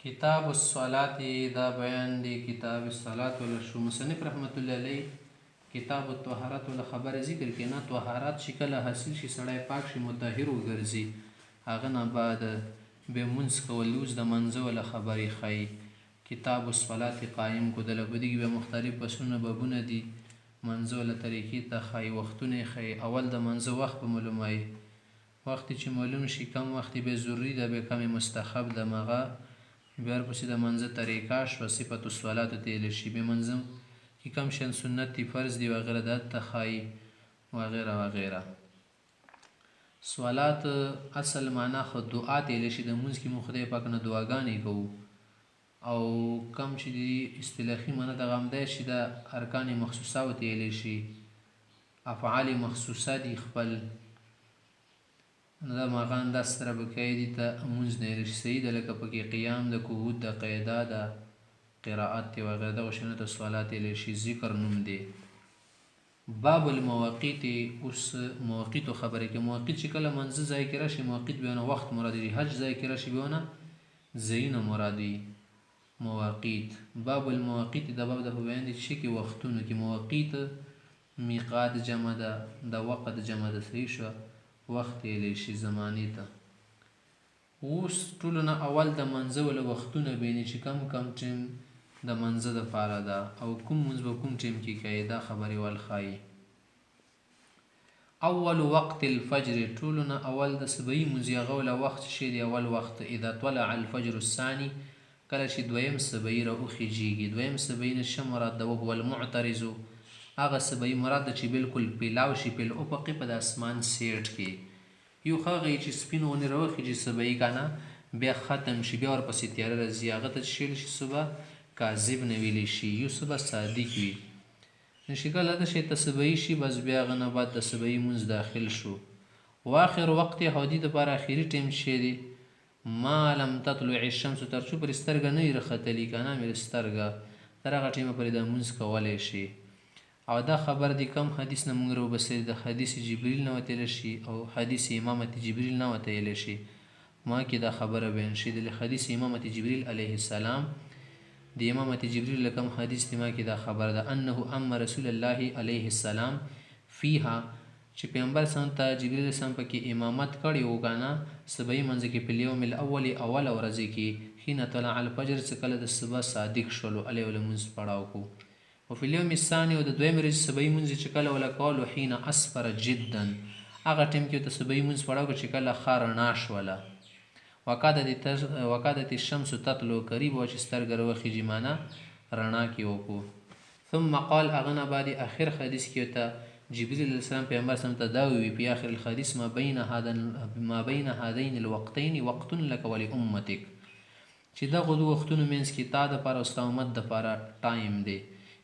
کتاب الصلاة دا بیان دی کتاب الصلاة ولا شو مصنف رحمت الله علیه کتاب الطهارت ولا خبر ذکر کې نه طهارت شکل حاصل شي سړی پاک شي مطهر وګرځي هغه نه بعد به منځ کول لوز د منځه ولا خبرې ښایي کتاب الصلاة قائم کو د لبدي به مختلف بسونه بابونه دي منځه ولا طریقې ته ښایي وختونه ښایي اول د منځه وخت به معلومای وخت چې معلوم شي کم وخت به ضروری ده به کم مستحب ده مغه بیا ورپسې د منځه طریقه شوه صفت الصلاة ته ویلی شي بیا منځه کې کم شیان سنت دي فرض دي وغیره دا ته ښایي وغیره وغیره صلات اصل معنا خو دعا ته ویلی شي د لمونځ کې مونږ خدای پاک نه دعاګانې کوو او کم چې دي اصطلاحي معنا دغه همدی چې د ارکان مخصوصه ورته ویلی شي افعال مخصوصه دي خپل نو دا ماغان دا سره بکای دي ته مونځ نه ویلی شي صحیح ده لکه پکې قیام د قعود د قیدا د قراءت دی وغیره دغه شیانو ته صلات ویلی شي ذکر نوم دی باب المواقیت اوس مواقیتو خبرې کې مواقیت چې کله منځه ځای کې راشي مواقیت بیا نه وخت مراد دی حج ځای کې راشي بیا نه ځایونه مراد وي مواقیت باب المواقیت د باب د بیان دي چې کې وختونو کې مواقیت میقات جمع ده د وقت جمع ده صحیح شو وخت ویلی شي زمانې ته اوس ټولو نه اول د منځه ولا وختونه بیني چې کم کم ټیم د منځه دپاره ده او کوم منځ به کوم ټیم کې کوي دا خبرې ول ښایي اول وقت الفجر ټولو نه اول د صبحي منځ هغه ولا وخت شي دی اول وخت اذا طلع الفجر الثاني کله چې دویم صبحي راوخیږي دویم صبحي نه شه مراد ده وهو المعترض هغه صبحي مراد ده چې بالکل پیلاو شي پیل افق په د اسمان سیټ کې یو هغه چې سپین ونې راوخیږي صبحي کنه بیا ختم شي بیا ورپسې تیاره راځي هغه ته شیل شي صبح کاذب نه ویلی شي یو صبح صادق وي نشي کله د شي صبحي شي بس بیا هغه نه بعد د صبحي منځ داخل شو واخر وقت هودي دپاره اخري ټیم شي دی ما لم تطلع الشمس تر څو پر سترګه نه وي راختلي که نه مې سترګه تر هغه ټیمه پورې د لمونځ کولی شي او دا خبر دی کم حدیث نه مونږ راوبسلی د حدیث جبریل نه ورته ویلی شي او حدیث امامت جبریل نه ورته ویلی شي ما کې دا خبره بیان شي د حدیث امامت جبریل علیه السلام د امامت جبریل لکم حدیث دی ما کې دا خبره ده انه اما رسول الله علیه السلام فیها چې پیغمبر سم ته جبریل سم پکې امامت کړی و کنه صبحي منځ کې په اليوم الاول اول ورځ کې حين طلع الفجر چې کله د صبح صادق شولو علی ولمنځ پړاو کو او په اليوم الثاني او د دویم ورځ صبحي منځ چې کله ولا کولو حين اسفر جدا هغه ټیم کې ته صبحي منځ پړاو چې کله خار ناش ولا وقادت الشمس تطلع قریب و چې سترګه راوخیږي معنا رڼا کې وکړو ثم قال اغنا بعد اخر حدیث کې ته جبريل علیہ السلام پیغمبر سم ته دا وی په اخر الحديث ما بین هذين الوقتين وقت لك ولامتك چې دا غو وختونو مینس کې تا د پر او امت د پر ټایم دی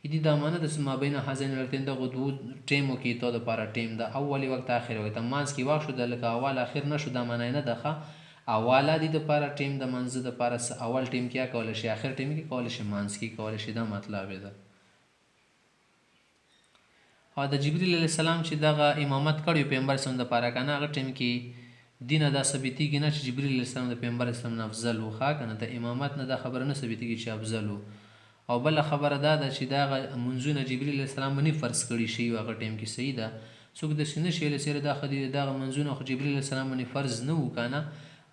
دې دا معنی د ما بین هذين الوقتين د غو ټیمو کې ته د پر ټیم د اولی وخت اخر وخت مانس کې واښو د لکه اول اخر نشو دا معنی نه ده اواله دي د پر ټیم د منځ د پر اول ټیم کې کول شي اخر ټیم کې کول شي مانس کې کول شي دا مطلب ده او د جبريل علیه السلام چې دغه امامت کړی پیغمبر سم د پاره کنه هغه ټیم کې دینه دا ثابتېږي نه چې جبريل علیه السلام د پیغمبر سم نه افضل و ښه کنه د امامت نه دا خبره نه ثابتېږي چې افضل او بل خبره دا ده چې دغه منځونه جبريل علیه السلام باندې فرض کړی شي هغه ټیم کې صحیح ده څوک د سینې شي له سره دا خدي دغه منځونه خو جبريل علیه السلام باندې فرض نه و کنه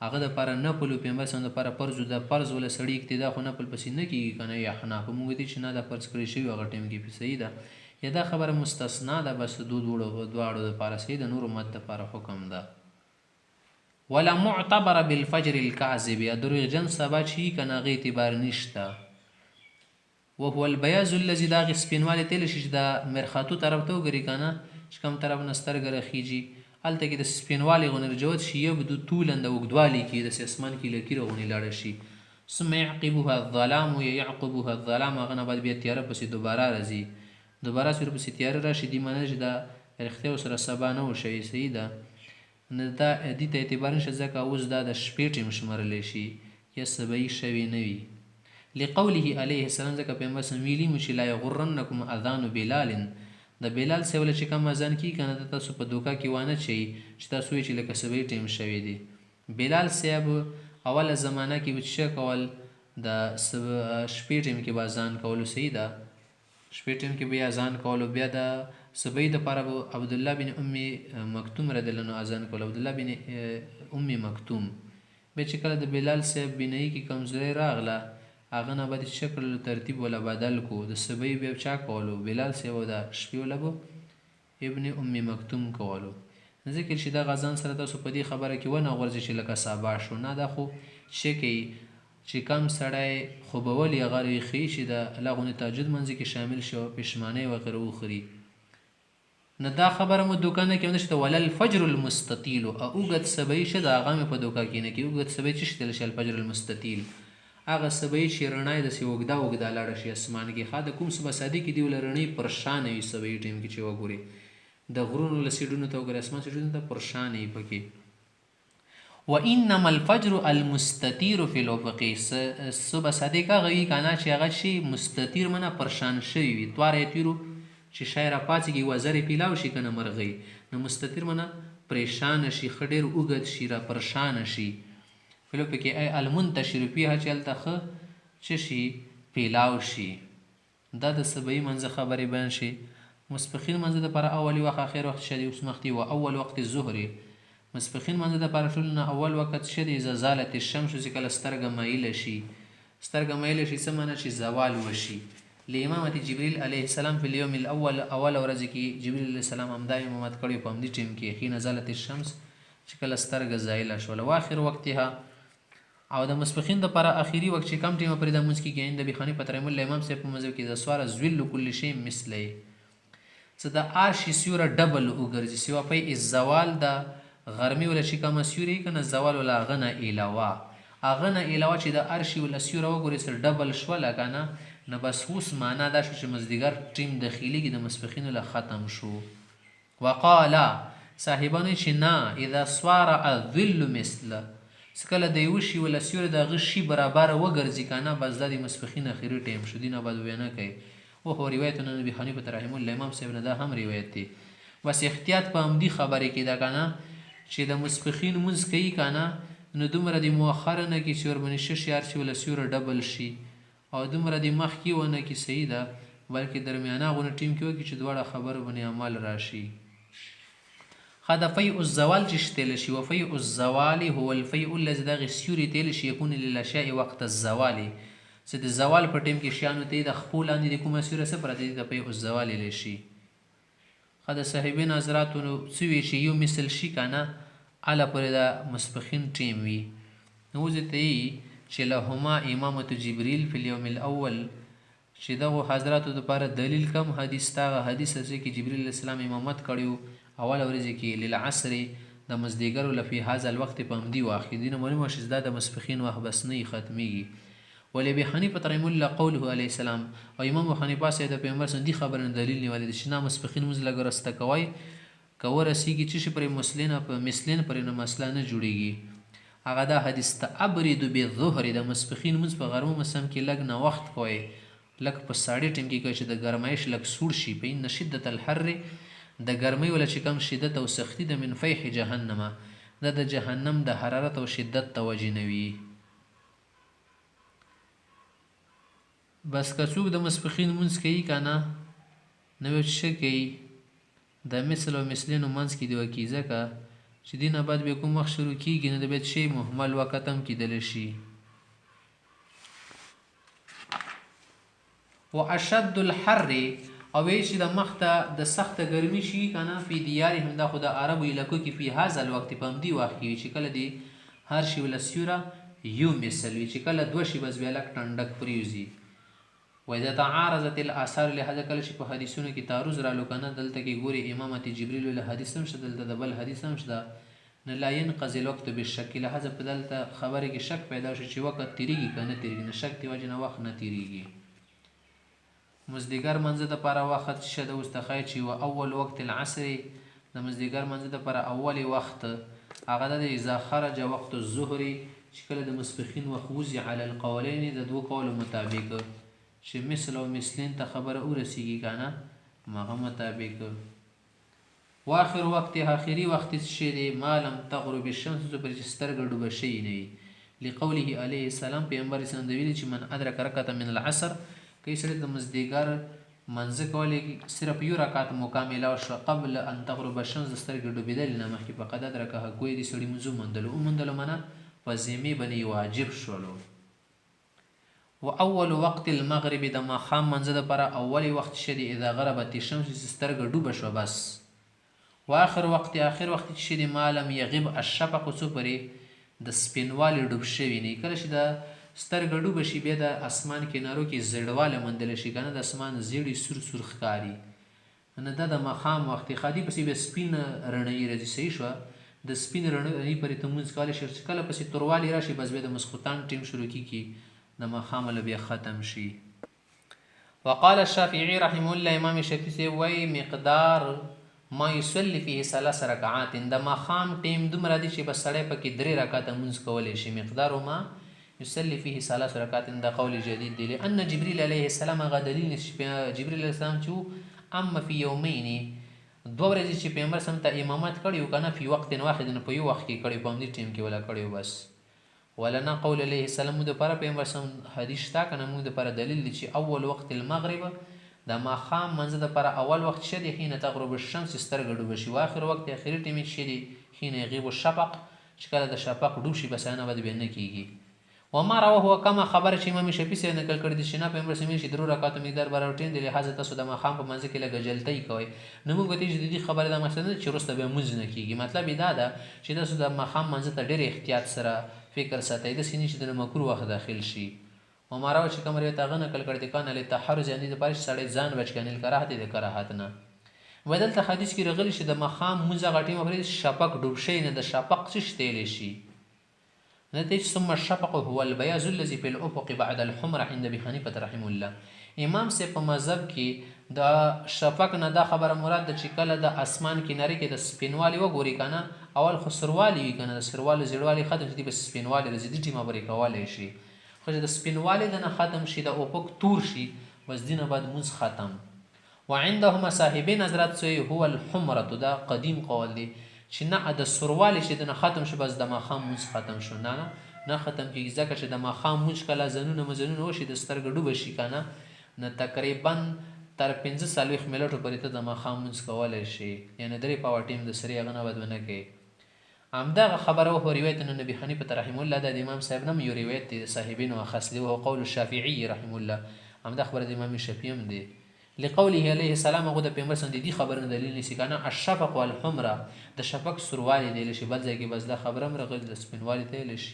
هغه د پر نه پلو پیغمبر سم د پر فرض د فرض ول سړی اقتدا خو نه پل پسې نه کیږي کنه یا حنا په موږ دي چې نه دا فرض کړی شي هغه ټیم کې صحیح ده یا دا خبره مستثنا ده بس دواړو د پاره سي د نور امت د پاره حکم ده ولا معتبر بالفجر الكاذب یا دروغجن سبا چی کنه غي اعتبار نشته وهو البياض الذي دا سپینواله تل شي د مرخاتو طرف ته وګری کنه چې کوم طرف نستر غرخیږي الته کې د سپینواله غنر جوت شي یبدو طولند وګدوالي کې د اسمان کې لکیر غونی لاړ شي ثم يعقبها الظلام يعقبها الظلام غنه بعد بیا تیار پسې دوباره راځي دوباره سره پسې تیار راشي دی منه چې دا رښتیا سره سبا نه وشي صحیح ده نه دا دې ته اعتبار نشه ځکه اوس دا د شپې ټیم شمارلی شي یا سبا شوي نه وي لقوله عليه السلام ځکه پیغمبر سم ویلي مو چې لا یغرنکم اذان بلال د بلال سیول چې کوم اذان کی کنه تاسو په دوکا کې وانه چي چې تاسو چې لکه سبا ټیم شوي دي بلال صاحب اوله زمانہ کې وچ کول د شپې ټیم کې به اذان کولو صحیح ده. شپې ټیم کې به اذان کولو. بیا د صبحی دپاره به عبدالله بن ام مکتوم رضی الله عنه اذان کولو. عبدالله بن ام مکتوم. بیا چې کله د بلال صاحب بینایي کې کمزوري راغله هغه نه به د شکل ترتیب ولا بدل کو. د صبحی بیا چا کولو؟ بلال صاحب. او د شپې ولا به ابن ام مکتوم کولو. ذکر چې دا غزان سره تاسو په دې خبره کې ونه غورځئ چې لکه سبا شو. نه دا خو چې کوي چې کم سړی خوبول یې هغه ریښي چې د لغونې تهجد منځ کې شامل شي او پښیمانۍ وغیره وخوري. نه دا خبره مو دوکه نه کېږي چې ولل فجر المستطیل او اوږد سبی شه د هغه مې په دوکه کې نه کېږي. اوږد سبی چې شتل شي الفجر المستطیل هغه سبی چې رڼا یې داسې اوږده اوږده لاړه شي اسمان کې. ښه د کوم صبح صادق کې دی ول رڼۍ پرشانه وي سبی ټیم کې چې وګوري د غرونو له سیډونو ته وګوري اسمان سیډونو ته پرشانه وي پکې. وانما الفجر المستطیر فی الافق. صبح صادق هغه وي که نه چې هغه شي مستطیر منه پرشان شوي وي. تواره یې تیرو چې شای را پاڅېږي وزرې پیلاو شي که نه مرغۍ. نو مستطیر منه پریشانه شي ښه ډېر اوږد شي را پرشانه شي. فلو پکې ای المنتشر فیها چې هلته ښه څه شي پیلاو شي. دا د سبعي منځه خبرې بیان شي. مسپخین منځه دپاره اولی وخت اخر وخت شه دی اوس مخکې و اول وقت الظهر. مسپخین منځه دپاره ټول نه اول وخت شه دی اذا زالت الشمس چې کله سترګه مایله شي. سترګه مایله شي څه معنی چې زوال وشي. لامامت جبریل علیه السلام په اليوم الاول اول ورځ کې جبریل علیه السلام همدا امامت کړی په همدې ټیم کې حين زالت الشمس چې کله سترګه زایله شوله. واخر وقتها او د مسپخین دپاره اخري وخت چې کم ټیمه پرې د مونځ کېږي عند ابي حنیفه رحمه الله امام صاحب په مذهب کې د سواره ذل کل شی مثلی څه د عرش سیوره ډبل وګرځي سوا په الزوال د غرمې ولا چې کومه سیوري کنه زوال ولا غنه علاوه اغنه علاوه چې د عرش ولا سیوره وګوري سر ډبل شوله کنه نه بس اوس معنا دا شو چې مزدیګر ټیم داخلي کې د مسپخین له ختم شو. وقال صاحبانه چې نه اذا صار الظل مثل سکله د یو شي ولا سیوره د غشي برابر وګرځي کنه بس د مسپخین اخیری ټیم شو. دینه بعد وینه کوي او هو روایت نه نبی حنیفه رحمه الله امام صاحب نه دا هم روایت دی. بس احتیاط په همدی خبره کې دا کنه چې د مسپخین منځ کوي کنه نو دومره د مؤخر نه کې چې وربنې شي هر شي ولا سیوره ډبل شي او دومره د مخ کې ونه کې صحیح ده بلکې درمیانه غونه ټیم کې وکړي چې دواړه خبر باندې عمل راشي. خدا فیء الزوال چې شتل شي و فیء الزوال هو الفیء الذي دغه سیوري تل شي يكون للاشیاء وقت الزوال چې د زوال په ټیم کې شیانو ته د خپل اندې د کومه سیوره سره پرته د فیء الزوال لشي. خدا صاحبین حضرات نو سوي چې یو مثل شي کنه اله پر د مسبخین ټیم وي نو ځته چې لهما امامت جبریل فی اليوم الاول چې دغه حضراتو لپاره دلیل کم حدیث تا حدیث چې جبریل علیہ السلام امامت کړیو اول ورځ کې للعصر د مزدیګر لفي هاذا الوقت په همدي واخې دینه معلومه شې د مسبخین وخت بس نه ختمي. ولی به حنیفه رحمه الله قوله علیه السلام او امام حنیفه سره د پیغمبر سره دی خبره دلیل نیولې چې نه مسبخین مز لګرسته کوي کوره سیږي چې پر مسلمانه په مسلمان پر نه مسله نه جوړیږي. هغه دا حدیث ته ابرد بالظهر د مسبخین مز په غرمه مسم کې لګ نه وخت کوي لګ په ساړې ټیم کې چې د ګرمایش لګ سور شي په ان شدت الحر د ګرمۍ ولا چې کم شدت او سختی د من فیح جهنم د جهنم د حرارت او شدت توجه نوي. بس کڅوک د مسبخین منځ کوي کنه نو څه کوي د مثل او مثلینو منځ کې دی وکیزه کا چې دینه بعد به کوم وخت شروع کیږي نه د بیت شی محمل وخت هم کیدل شي. واشد الحر او چې د مخته د سخت ګرمي شي کنه په دیارهم د خدا عربو علاقو کې په هاذا الوقت په همدي واقع چې کله دی هر شی ول سیوره یو مثل چې کله دوه شی بس بیا لک ټندک پریوزي. و اذا تعارضت الاثار لهذا کله چې په حدیثونو کې تعارض را لوکنه دلته کې ګوري امامت جبريل له حدیث هم شدل د بل حدیث هم شدا نه لا ينقضي الوقت بالشك لهذا په دلته خبره کې شک پیدا شي چې وخت تیریږي کنه تیریږي نه شک دی وجه نه وخت نه تیریږي. مزدیګر منځ د لپاره وخت شته واستخای چې و اول وقت العصر د مزدیګر منځ د لپاره اولی وخت هغه د اذا خرج وقت الظهر چې کله د مسبخین وخوزي على القولين د دوه قول مطابق چې مثل او مثلین ته خبره ورسیږي کنه ماغه مطابق. واخر وقت اخري وخت شي دی مالم تغرب الشمس پر سترګ ډوب شي نه لقوله علیه السلام پیغمبر اسلام د ویلي چې من ادرک رکعه من العصر کوي سړی د مازدیګر منځه کولی صرف یو رکعت مکمله شو قبل ان تغرب الشمس د سترګې ډوبېدل نه مخکې فقد ادرکه کوی دې سړي منځ وموندلو وموندلو معنا په ذمې باندې واجب شولو. و اول وقت المغرب د ماښام منځه دپاره اولی وخت شه دی اذا غربت الشمس چې سترګه ډوبه شوه بس. و آخر وقت چې شه دی ما لم یغب الشفق څو پورې د سپینوالي ډوب شوي نه کله چې د سترګه ډوبه شي بیا د اسمان کنارو کې زیړوالی موندلی شي که نه د اسمان زیړې سور سور ښکاري نه دا د ماښام وخت خادي پسې بیا سپین رڼۍ راځي صحیح شوه د سپین رڼۍ پورې ته لمونځ کولی شي چې کله پسې توروالی راشي بس بیا د ماسخوتن ټیم شروع کېږي د ماښام له بیا ختم شي. وقال الشافعي رحمه الله امام شافعي صاحب وایي مقدار ما یصلي فيه 3 رکعات د ماښام ټیم دومره دی چې بس سړی پکې 3 رکعاته لمونځ کولی شي. مقدار ما یصلي فيه 3 رکعات د قول جدید دی لأن جبریل علیه السلام هغه دلیل جبریل علیه السلام چې اما فی یومین 2 ورځې چې پیغمبر سم ته امامت کړی و که نه فی وقت واحد نه په یو وخت کې کړی په همدې ټیم کې ولا کړی بس. ولنا قول علیه السلام موږ دپاره پیغمبر سم حدیث شته که نه موږ دپاره دلیل دی چې اول وقت المغرب د ماښام منځه دپاره اول وخت شه دی حین تغرب الشمس سترګه ډوبه شي. و آخر وقت اخري ټیم یې شه دی حین یغیب الشفق چې کله د شفق ډوب شي بس نه بعد بیا نه کېږي. وما رواه کما خبر چې امام شافعي صاحب نقل کړی دی چې نه پیغمبر سم چې 3 رکعاتو مقدار برابر ټیم دی لهذا تاسو د ماښام په منځ کې لږ جلتۍ کوئ. نو موږ ته چې دې خبره دا مقصد نه چې وروسته بیا لمونځ نه کېږي مطلب یې دا ده چې تاسو د ماښام منځ ته ډېر احتیاط سره فکر ساتئ داسې نه چې د مکروه وخت داخل شي. وما رواه چې کوم روایت هغه نقل کړی دی کان للتحرز یعنې دپاره چې سړی ځان بچ کړي الکراهت د کراهت نه. و دلته حدیث کې راغلی چې د ماښام لمونځ هغه ټیم پورې شفق ډوب شي نه د شفق څه شتیلی شي نتیجه ثم الشفق هو البياض الذي في الافق بعد الحمر عند ابي حنيفه رحمه الله. امام سے په مذهب کې د شفق نه دا خبره مراد ده چې کله د اسمان کناري کې د سپینوالي وګوري کنه اول خو سروالي وي کنه د سروالي زیړوالي ختم شي بس سپینوالي راځي د ټیمه پورې کولی شي خو چې د سپینوالي د نه ختم شي د افق تور شي بس دینه بعد مونځ ختم. وعندهما صاحبین حضرت سوی هو الحمرة دا قدیم قول دی چې نه د سروالي چې د نه ختم شي بس د ماښام مونځ ختم شو نه ختم کېږي ځکه چې د ماښام مونځ کله ځانونه مزنونه وشي د سترګه ډوبه شي که نه تقریبا تر 45 منټو پورې ته د ماښام مونځ کولی شي یعنې 3 پاوه ټیم د سرې هغه نه بد ونه کوي. همدغه خبره وه روایت نبي حنیفه رحمه الله د امام صاحب نه یو روایت دی د صاحبینو اخص دی وهو قول الشافعي رحمه الله. همدا خبره د امام شافعي هم دی لقوله علیه السلام هغه د پیغمبر سم دې خبر نه دلیل نیسي که نه الشفق والحمره د شفق سروالي دیلی شي بل ځای کې بس دا خبره هم راغلې د سپینوالي ته ویلی شي.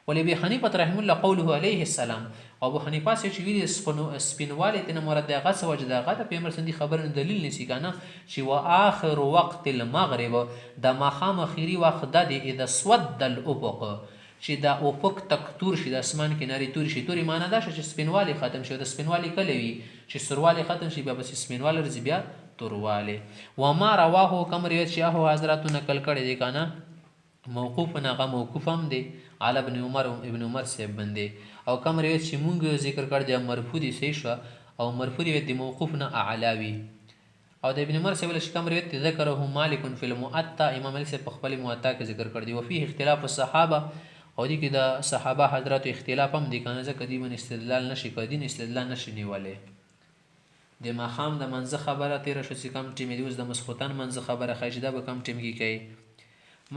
ولابي حنیفه رحمه الله قوله علیه السلام ابو حنیفه چې ویلي سپینوالي ته نه مراد د هغه څه وجه د هغه د پیغمبر سم دې خبر نه دلیل نیسي که نه چې و آخر وقت المغرب د ماښام اخري وخت دا دی اذا سود الافق چې دا افق تک تور شي د اسمان کنارې تورې شي. تورې معنا دا چې سپینوالی ختم شي د سپینوالی کله وي چې سروالی ختم شي بیا بس سپینوالی راځي بیا توروالی. وما رواه کوم روایت چې هغه حضراتو نقل کړی دی که نه موقوف هغه موقوف هم دی علی ابن عمر صاحب باندې او کوم روایت چې مونږ ذکر کړ دی مرفوع دی صحیح شوه او مرفوع روایت د موقوف نه اعلی وي او د ابن عمر صاحب چې کوم روایت ذکره مالک فی المؤطا امام مالک صاحب په خپل موطا کې ذکر کړ دی وفيه اختلاف الصحابه او دې کې د صحابه حضرات اختلاف هم دی که نه ځکه دې باندې استدلال نشي کولی دین استدلال نشي نیولی. د ماښام د منځه خبره تېره شو چې کم ټیم دی اوس د ماسخوتن منځه خبره ښایي چې دا به کم ټیم کې کوي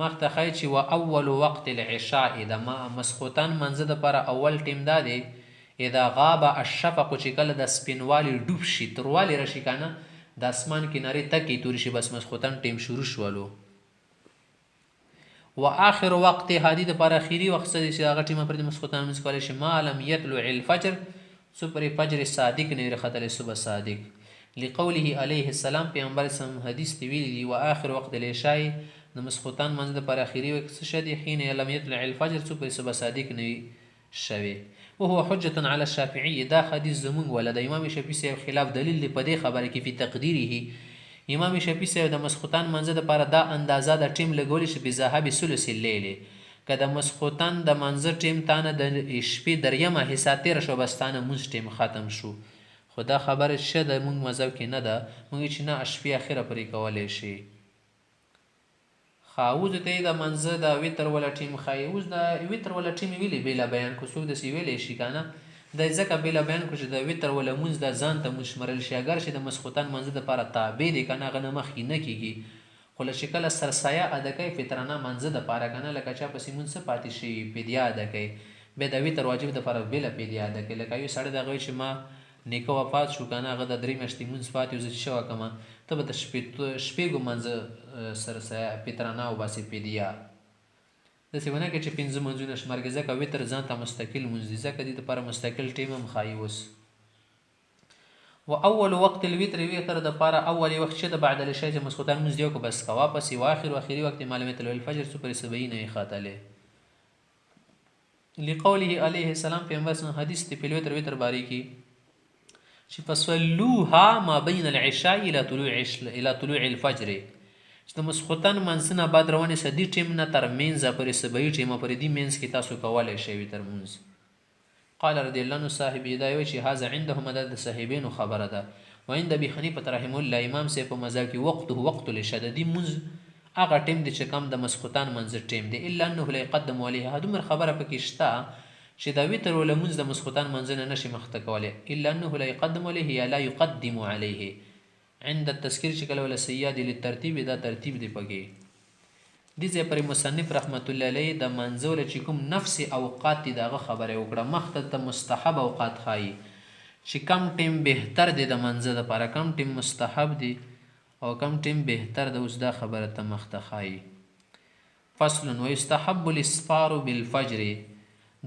مخته ښایي چې و اول وقت العشاء د ماسخوتن منځه دپاره اول ټیم دا دی اذا غاب الشفق چې کله د سپینوالي ډوب شي توروالی راشي که نه د اسمان کنارې تکې تورې شي بس ماسخوتن ټیم شروع شولو. و آخر وقت هادي دپاره اخري وخت څه دی چې هغه ټیمه پر د ماسخوتن لمونځ کولی شي ما لم یطلع الفجر څو پرې فجر صادق نه وي راختلی صبح صادق. لقوله علیه السلام پیغمبر سم حدیث ته ویلي دي و آخر وقت العشاء د ماسخوتن منځ دپاره اخري وخت څه شی دی حین لم یطلع الفجر څو پرې صبح صادق نه وي شوی. وهو حجة على الشافعي دا حدیث زمونږ ولا د امام شافعي صاحب خلاف دلیل دی په دې خبره کې فی تقدیره. امام شافعي صاحب د ماسخوتن منځه دپاره دا اندازه د ټیم لګولی شي بذهاب ثلث الليل که د ماسخوتن د منځه ټیم تانه د شپې دریمه حصه تېره شوه بس تانه مونځ ټیم ختم شو خو دا خبره ښه د مونږ مذهب کې نه ده مونږ چې نه شپې اخره پرې کولی شي. اوس ته د منځه د وتر ولا ټیم ښایي. اوس د وتر ولا ټیم ویلې بېله بیان کو څوک داسې ویلی شي که نه دی ځکه بېله بیان کو چې د وتر ولا مونځ د ځان ته وشمرل شي اگر چې د ماسخوتن منځه دپاره تابع دی که نه هغه نه مخکې نه کېږي. خو له چې کله سرسایه ادا کوي فطرانه منځه دپاره که نه لکه چا پسې مونځ څه پاتې شي فدیه ادا کوي بیا د وتر واجب دپاره بېله فدیه ادا کوي. لکه یو سړی د هغه چې ما نیکه وفات شو که نه هغه د 3 میاشتې مونځ پاتې و زه چې څه وکړمه ته به د شپېږو منځه سرسایه فطرانه وباسې فدیه. داسې ونه کړې چې 5 منځونه شمارکړې ځکه وتر ځان ته مستقل مونځ دي ځکه دې دپاره مستقل ټیم هم ښایي. اوس و اول وقت الوتر وتر دپاره اول وخت چې د بعد العشاء چې ماسخوتن مونځ دی وکړو بس کوه پسې و آخري وقت ما لم يطلع الفجر څو پرې سبعین یې خاتلی لقوله علیه السلام پیغمبر صلی حدیث دی په الوتر وتر باره کې چې فصلوها ما بین العشاء الى طلوع الفجر چې د ماسخوتن منځ نه بعد روانې سه دې ټیم نه تر منځه پورې سبعي ټیمه پورې دې منځ کې تاسو کولی شئ وتر مونځ. قال رضی الله عنه صاحب دا وایي چې هذا عندهم د صاحبینو خبره ده و عند ابي حنیفه رحمه الله امام صاحب په مذهب کې وقته وقت العشاء دې مونځ هغه ټیم دی چې کم د ماسخوتن منځ ټیم دی الا انه لا يقدم عليها دومره خبره پکې شته چې دا وتر ولا مونځ د ماسخوتن منځ نه نشي مخته کولی الا انه لا يقدم عليه یا لا يقدم عليه عند التذکیر چې کله ولا سیاد للترتیب دا ترتیب دی پکې. دې ځای پرې مصنف رحمت الله علیه د منځه ولا چې کوم نفس اوقات دي دغه خبره وکړه مخته ته مستحب اوقات ښایي چې کم ټیم بهتر دی د منځه دپاره کم ټیم مستحب دی او کم ټیم بهتر د اوس دا خبره ته مخته ښایي. فصل ويستحب الاسفار بالفجر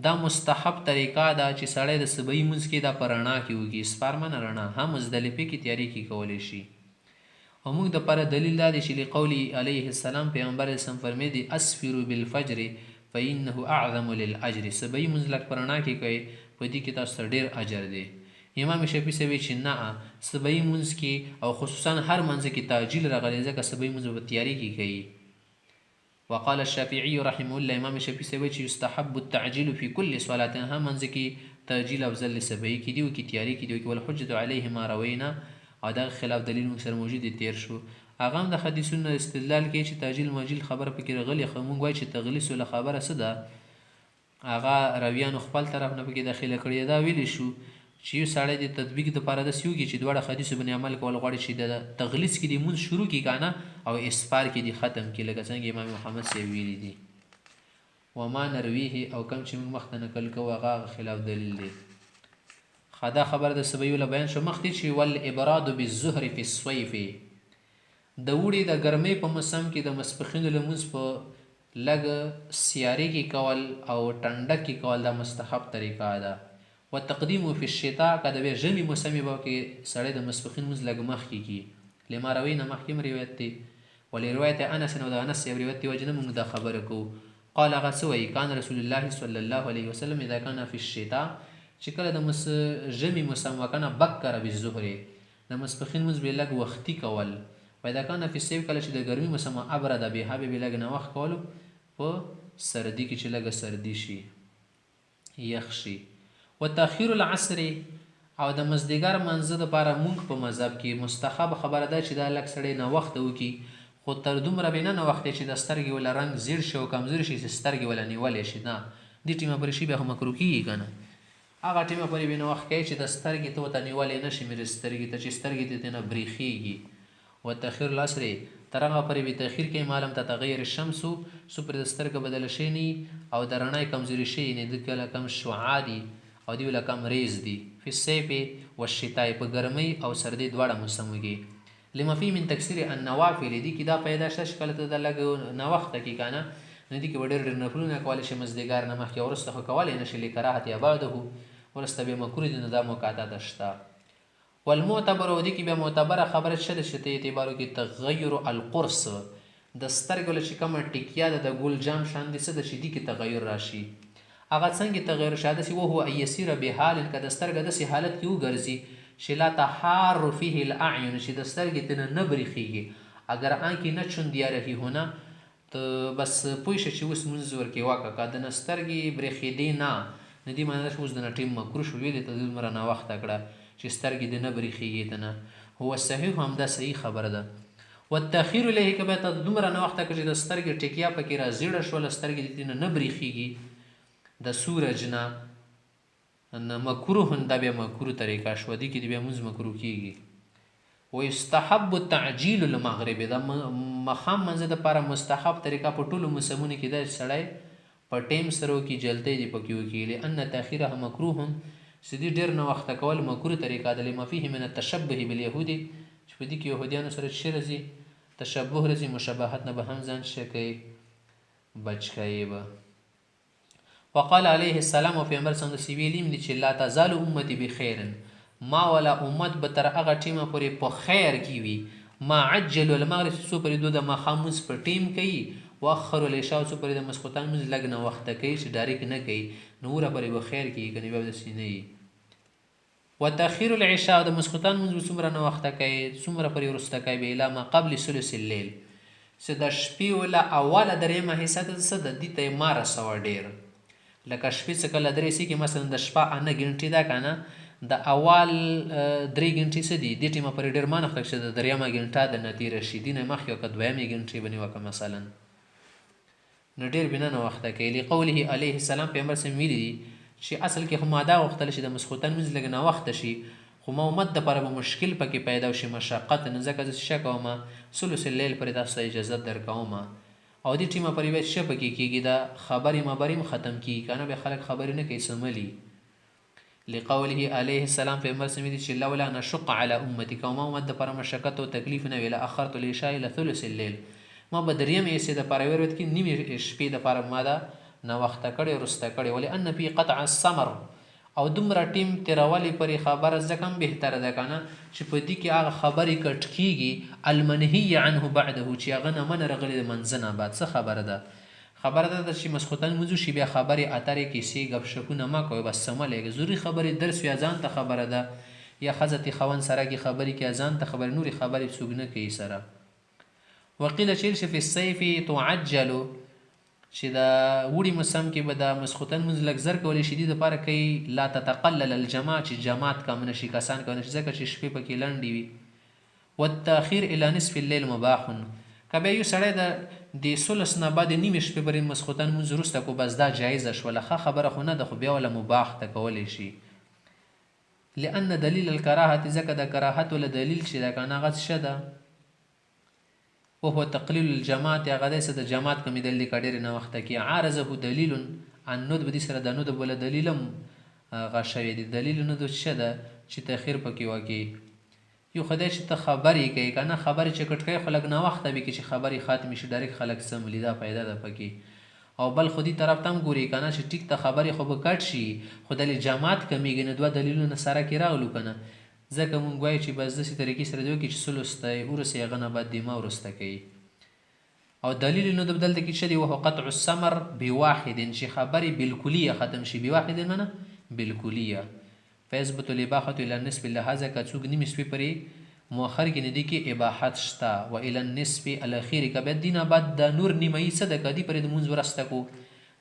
دا مستحب طریقه ده چې سړی د صبحي مونځ کې دا په رڼا کې وکړي. اسفار منه رڼا هم مزدلفې کې تیاری کې کولی شي. او موږ دپاره دلیل دا دی چې لقوله علیه السلام پیغمبر اسلام فرمیدي اسفروا بالفجر فانه اعظم للاجر صبحي مونځ لږ په رڼا کې کوي په دې کې تاسو ته ډېر اجر دی. امام شافعي صاحب چې نه صبحي مونځ کې او خصوصا هر منځ کې تعجیل راغلی ځکه صبحي مونځ په تیاری کې کوي. وقال الشافعي رحمه الله امام شافعي صاحب چې يستحب التعجيل في كل صلاه هم منځ کې تعجیل افضل لصبحي کې دی او کې تیاری کې دی ول حجت علیه ما روینا او دا خلاف دلیل موږ سره موجود تیر شو هغه هم د حدیثونو استدلال کوي چې تعجیل ماجیل خبره پکې راغلي خو موږ وایو چې تغلیس ولا خبره څه ده هغه راویانو خپل طرف نه پکې داخله کړی دا ویلی شو چې یو سړی د تطبیق دپاره داسې وکړي چې دواړه حدیثو باندې عمل کول غواړي چې د تغلیس کې دې مونځ شروع کړي که نه او اسفار کې دې ختم کړي لکه څنګه امام محمد صاحب ویلي دي. وما نرویه او کم چې موږ مخته نقل کوو هغه خلاف دلیل دی. دا خبر د صبحي ولا بیان شو مخکې چې والابراد بالظهر فی الصیف د اوړي د ګرمۍ په موسم کې د ماسپښین لمونځ په لږ سیارې کې کول او ټنډک کې کول دا مستحب طریقه ده. وتقدیم فی الشتاء که د بیا ژمي موسم به کې سړی د ماسپښین لمونځ لږ مخکې کي لما روینا مخکې هم روایت دی ولروایت انس نو د انس یو روایت دی وجه نه موږ دا خبره کوو. قال هغه څه وایي کان رسول الله صلی الله علیه وسلم اذا کان فی الشتاء چې کله د ژمي موسم وکنه بکر بالظهر د ماسپښین لمونځ به لږ وختي کول پیدا کان فی الصیف کله چې د ګرمي موسم ابرد بها به لږ نه وخت کولو په سردي کې چې لږ سردي شي یخ شي. وتاخير العصر او د مازدیګر منځه دپاره مونږ په مذهب کې مستحب خبره ده چې دا لږ سړی نه وخته وکړي خو تر دومره به نه وخت چې د سترګې ولا رنګ زیړ شي او کمزوري شي چې سترګې ولا نیولی شي نه دې ټیمه پورې شي بیا خو مکروه کېږي که نه هغه ټیمه پورې به نه وخت کوي چې د سترګې ته ورته نیولی نه شي مېرې سترګې ته چې سترګې دې ته نه برېښېږي. وتاخير العصر تر هغه پورې به تاخیر کوي معلوم ته تغیر الشمس سو پر د سترګه بدله شي نه او د رڼا کمزوري شي نه د کله کم شعاع دي او دی ولا کم ریز دی فی الصیف والشتاء په ګرمۍ او سردی دواړه موسمو کې لما فی من تکثیر النوافل دی کې دا پیدا شته چې کله ته د لږ ناوخته کې که نه نو دې کې به ډېر ډېر نفلونه کولی شي مازدیګر نه مخکې وروسته خو کولی نه شي لکراهت یا بعده وروسته بیا مکروه دي نو دا مقاطعه شته. والمعتبر او دې کې بیا معتبره خبره څه ده چې ته اعتبار وکړي تغیر القرص د سترګو له چې کومه ټیکیا ده د ګل جام شان دي څه ده چې دې کې تغیر راشي هغه څنګه تغیر شاده سی وهو ایسیر بحال که د سترګې داسې حالت کې وګرځي چې لا تحار فيه الاعین چې د سترګې ته نه برېښېږي اگر آنکې نه چوندیا رهي هونه ته بس پوه شه چې اوس مونځ ورکې وکړه که د نه سترګې برېښېدې نه نو دې معنی ده چې اوس د نه ټیم مکروه شو ویلې ته دومره ناوخته کړه چې سترګې دې نه برېښېږي ته نه هو صحیح همدا صحیح خبره ده. والتأخیر الیه که بیا ته دومره نه وخته که چې د سترګې ټکیا پکې را زیړه شوله سترګې د دې نه بریښېږي د سورج نه مکروه دا بیا مکروه طریقه شوه دي کې د بیا مونځ مکروه کېږي ویستحب تعجیل المغرب د ماښام منځه دپاره مستحب طریقه په ټولو موسمونو کې ده چې سړی په ټیم سره وکړي جلدی دې پکې وکړي لأن تأخیرها مکروه چې دې ډېر نه وخته کول مکروه طریقه ده لما فيه من التشبه باليهود چې په دې کې یهودیانو سره چې راځي تشبه راځي مشابهت نه به هم ځان څه کوي بچ کوي به وقال عليه السلام او پیغمبر صلی الله علیه وسلم دي چې لا تزال امتي بخير ما ولا امت به تر هغه ټیمه پورې په خیر کې وي ما عجل المغرب څو پرې دوه د ماښام په ټیم کوي واخر العشاء څو پرې د مسخوتان مونځ لږ نه وخته کوي چې ډایرک نه کوي نو وره پرې به خیر کوي کني به داسې نه وي وتأخير العشاء د مسخوتان مونځ څومره نه وخته کوي څومره پرې وروسته کوي به الا ما قبل ثلث الليل چې د شپې ولا اوله درېیمه حصه د څه د دې ته ما رسوه ډېر لکه شپې څه کله درې سي کې مثلا د شپه 9 غنټې ده که نه د اول 3 غنټې څه دي دې ټیمه پرې ډېر ما نه خلک چې د درېیمه غنټه د نه تېره شي دې نه مخکې که دویمې غنټې به نیوکه مثلا نو ډېر بې نه وخته کوي لقوله علیه السلام پیغمبر صاحب ویلي دي چې اصل کې خو ما دا غوښتل چې د مسخوتن مونځ لږ ناوخته شي خو ما امت دپاره به مشکل پکې پیدا شي مشقت نه ځکه زه څه کوم ثلث الليل پرې تاسو ته اجازت درکوم او دې ټیمه پرې بیا څه پکې کېږي دا خبرې مبرې هم ختم کېږي که نه بیا خلک خبرې نه کوي سملي لقوله علیه السلام پیغمبر صاحب ویلي چې لولا نشق على امتي که ما امت دپاره مشقت او تکلیف نه وي لاخرت العشاء الى ثلث الليل ما به درېیمې حصې دپاره ویروت کې نیمې شپې دپاره ما دا ناوخته کړې وروسته کړې ولې ان فی قطع الثمر او دومره ټیم تېرولې پرې خبره ځکه هم بهتره ده که نه چې په دې کې هغه خبرې کټ کېږي المنهي عنه بعده چې هغه نه منه راغلې د منځه نه بعد څه خبره ده خبره ده چې مسخوتن مونځو شي بیا خبرې اترې کیسې ګپ شپونه مه کوئ بس سمه لګي ضروري خبرې درس یا ځان ته خبره ده یا ښځه تې خاوند سره کې خبرې کې ځان ته خبرې نورې خبرې څوک نه کوي سره وقیل چې فی الصیف تعجل چې د وړي موسم کې به د مسخوتن مونځ لږ زر کولی شي دې دپاره کوي لا تتقلل الجماع چې جماعت کم نه شي کسان کم نه شي ځکه چې شپې پکې لنډې وي والتأخیر الی نصف الليل مباح که بیا یو سړی د ثلث نه بعد نیمې شپې پرې مسخوتن مونځ وروسته کو بس دا جایزه شوله ښه خبره خو نه ده خو بیا وله مباح ته کولی شي لأن دلیل الکراهت ځکه د کراهت وله دلیل چې ده که نه هغه څه ده وهو تقلیل الجماعت هغه دی څه د جماعت کمېدل دي که ډېرې ناوخته کې عارضه دلیل عن ندب دې سره د ندب وله دلیل هم هغه شوی دی دلیل ندب څه ده چې تأخیر پکې وکړي یو خدای چې ته خبرې کوي که نه خبرې چې کټ کوي خو لږ ناوخته وي چې خبرې ختمې شي ډایرک خلک سملي دا پیدا ده پکې او بل خو دې طرف ته هم ګوري که نه چې ټیک ته خبرې خو به کټ شي خو دلې جماعت کمیږي نه دوه دلیلونه سره کې راغلو که نه ځکه مونږ وایو چې بس داسې طریقې سره دی وکړي چې ثلث ته یې ورسوي هغه نه بعد دمه وروسته کوي او دلیل ندب دلته کې څه دی وهو قطع الثمر بواحد چې خبرې بالکلیه ختم شي بواحد منه بالکلیه فیثبت الاباحه الى النصف لهذا که څوک نیمې شپې پرې مؤخر کې نه دی کې اباحت شته و الى النصف الاخیر که بیا دینه بعد د نور نیمایي څه ده که دې پرې د مونځ ورسته کو